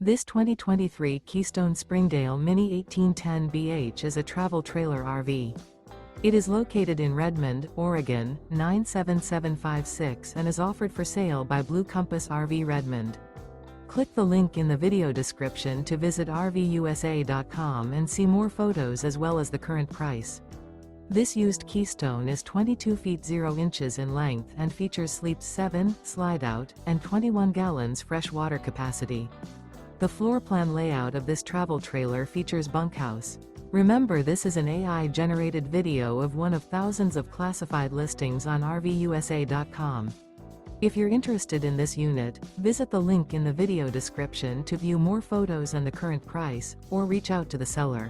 This 2023 Keystone Springdale Mini 1810BH is a travel trailer RV. It is located in Redmond, Oregon, 97756 and is offered for sale by Blue Compass RV Redmond. Click the link in the video description to visit RVUSA.com and see more photos as well as the current price. This used Keystone is 22 feet 0 inches in length and features sleeps 7, slide-out, and 21 gallons fresh water capacity. The floor plan layout of this travel trailer features bunkhouse. Remember, this is an AI-generated video of one of thousands of classified listings on RVUSA.com. If you're interested in this unit, visit the link in the video description to view more photos and the current price, or reach out to the seller.